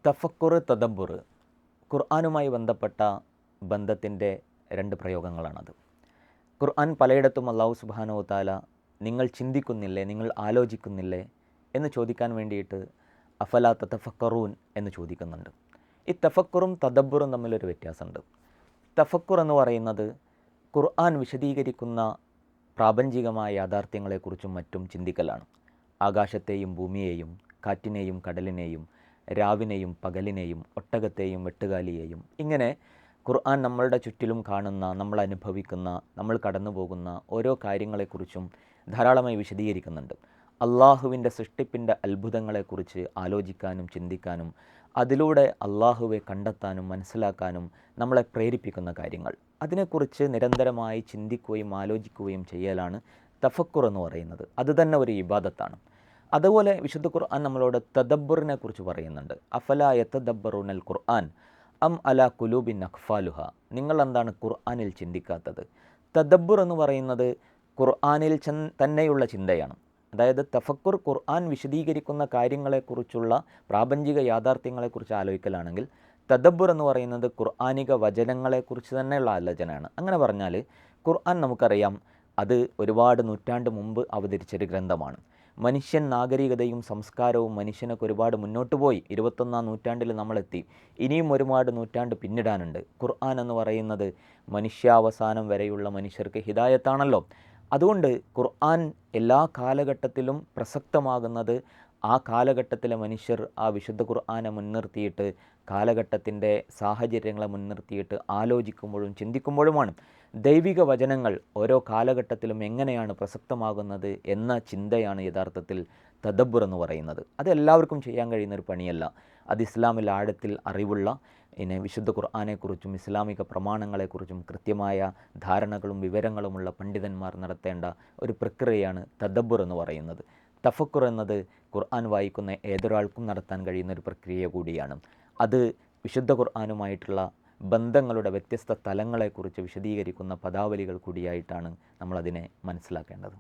തഫക്കുർ, തദബ്ബുർ ഖുർആനുമായി ബന്ധപ്പെട്ട ബന്ധത്തിൻ്റെ രണ്ട് പ്രയോഗങ്ങളാണത്. ഖുർആൻ പലയിടത്തും അല്ലാഹു സുബ്ഹാനഹു വ തആല നിങ്ങൾ ചിന്തിക്കുന്നില്ലേ, നിങ്ങൾ ആലോചിക്കുന്നില്ലേ എന്ന് ചോദിക്കാൻ വേണ്ടിയിട്ട് അഫലാ തതഫക്കറൂൻ എന്ന് ചോദിക്കുന്നുണ്ട്. ഈ തഫക്കുറും തദബ്ബുറും തമ്മിലൊരു വ്യത്യാസമുണ്ട്. തഫക്കുർ എന്ന് പറയുന്നത് ഖുർആൻ വിശദീകരിക്കുന്ന പ്രാപഞ്ചികമായ യാഥാർത്ഥ്യങ്ങളെക്കുറിച്ചും മറ്റും ചിന്തിക്കലാണ്. ആകാശത്തെയും ഭൂമിയെയും കാറ്റിനെയും കടലിനെയും രാവിനെയും പകലിനെയും ഒട്ടകത്തെയും വെട്ടുകാലിയെയും ഇങ്ങനെ ഖുർആൻ നമ്മളുടെ ചുറ്റിലും കാണുന്ന, നമ്മൾ അനുഭവിക്കുന്ന, നമ്മൾ കടന്നു പോകുന്ന ഓരോ കാര്യങ്ങളെക്കുറിച്ചും ധാരാളമായി വിശദീകരിക്കുന്നുണ്ട്. അള്ളാഹുവിൻ്റെ സൃഷ്ടിപ്പിൻ്റെ അത്ഭുതങ്ങളെക്കുറിച്ച് ആലോചിക്കാനും ചിന്തിക്കാനും അതിലൂടെ അള്ളാഹുവെ കണ്ടെത്താനും മനസ്സിലാക്കാനും നമ്മളെ പ്രേരിപ്പിക്കുന്ന കാര്യങ്ങൾ, അതിനെക്കുറിച്ച് നിരന്തരമായി ചിന്തിക്കുകയും ആലോചിക്കുകയും ചെയ്യലാണ് തഫക്കുർ എന്ന് പറയുന്നത്. അത് തന്നെ ഒരു ഇബാദത്താണ്. അതുപോലെ വിശുദ്ധ ഖുർആൻ നമ്മളോട് തദബ്ബുറിനെ കുറിച്ച് പറയുന്നുണ്ട്. അഫലാ യതദബ്ബറൂനൽ ഖുർആൻ അം അലാ ഖുലൂബിൻ അഖ്ഫാലുഹ. നിങ്ങൾ എന്താണ് ഖുർആനിൽ ചിന്തിക്കാത്തത്? തദബ്ബുർ എന്ന് പറയുന്നത് ഖുർആനിൽ തന്നെയുള്ള ചിന്തയാണ്. അതായത് തഫക്കുർ ഖുർആൻ വിശദീകരിക്കുന്ന കാര്യങ്ങളെക്കുറിച്ചുള്ള പ്രാപഞ്ചിക യാഥാർത്ഥ്യങ്ങളെക്കുറിച്ച് ആലോചിക്കലാണെങ്കിൽ, തദബ്ബുർ എന്ന് പറയുന്നത് ഖുർആനിക വചനങ്ങളെക്കുറിച്ച് തന്നെയുള്ള ആലോചനയാണ്. അങ്ങനെ പറഞ്ഞാൽ ഖുർആൻ നമുക്കറിയാം, അത് ഒരുപാട് നൂറ്റാണ്ട് മുമ്പ് അവതരിച്ചൊരു ഗ്രന്ഥമാണ്. മനുഷ്യൻ നാഗരികതയും സംസ്കാരവും മനുഷ്യനൊക്കെ ഒരുപാട് മുന്നോട്ട് പോയി. 21-ാം നൂറ്റാണ്ടിൽ നമ്മളെത്തി. ഇനിയും ഒരുപാട് നൂറ്റാണ്ട് പിന്നിടാനുണ്ട്. ഖുർആൻ എന്ന് പറയുന്നത് മനുഷ്യാവസാനം വരെയുള്ള മനുഷ്യർക്ക് ഹിദായത്താണല്ലോ. അതുകൊണ്ട് ഖുർആൻ എല്ലാ കാലഘട്ടത്തിലും പ്രസക്തമാകുന്നത് ആ കാലഘട്ടത്തിലെ മനുഷ്യർ ആ വിശുദ്ധ ഖുർആനെ മുൻനിർത്തിയിട്ട്, കാലഘട്ടത്തിൻ്റെ സാഹചര്യങ്ങളെ മുൻനിർത്തിയിട്ട് ആലോചിക്കുമ്പോഴും ചിന്തിക്കുമ്പോഴുമാണ്. ദൈവിക വചനങ്ങൾ ഓരോ കാലഘട്ടത്തിലും എങ്ങനെയാണ് പ്രസക്തമാകുന്നത് എന്ന ചിന്തയാണ് യഥാർത്ഥത്തിൽ തദബ്ബുർ എന്ന് പറയുന്നത്. അത് എല്ലാവർക്കും ചെയ്യാൻ കഴിയുന്നൊരു പണിയല്ല. അത് ഇസ്ലാമിൽ ആഴത്തിൽ അറിവുള്ള, വിശുദ്ധ ഖുർആനെക്കുറിച്ചും ഇസ്ലാമിക പ്രമാണങ്ങളെക്കുറിച്ചും കൃത്യമായ ധാരണകളും വിവരങ്ങളുമുള്ള പണ്ഡിതന്മാർ നടത്തേണ്ട ഒരു പ്രക്രിയയാണ് തദബ്ബുർ എന്ന് പറയുന്നത്. തഫക്കുർ എന്നത് ഖുർആൻ വായിക്കുന്ന ഏതൊരാൾക്കും നടത്താൻ കഴിയുന്ന ഒരു പ്രക്രിയ കൂടിയാണ്. അത് വിശുദ്ധ ഖുർആനുമായിട്ടുള്ള ബന്ധങ്ങളുടെ വ്യത്യസ്ത തലങ്ങളെക്കുറിച്ച് വിശദീകരിക്കുന്ന പദാവലികൾ കൂടിയായിട്ടാണ് നമ്മളതിനെ മനസ്സിലാക്കേണ്ടത്.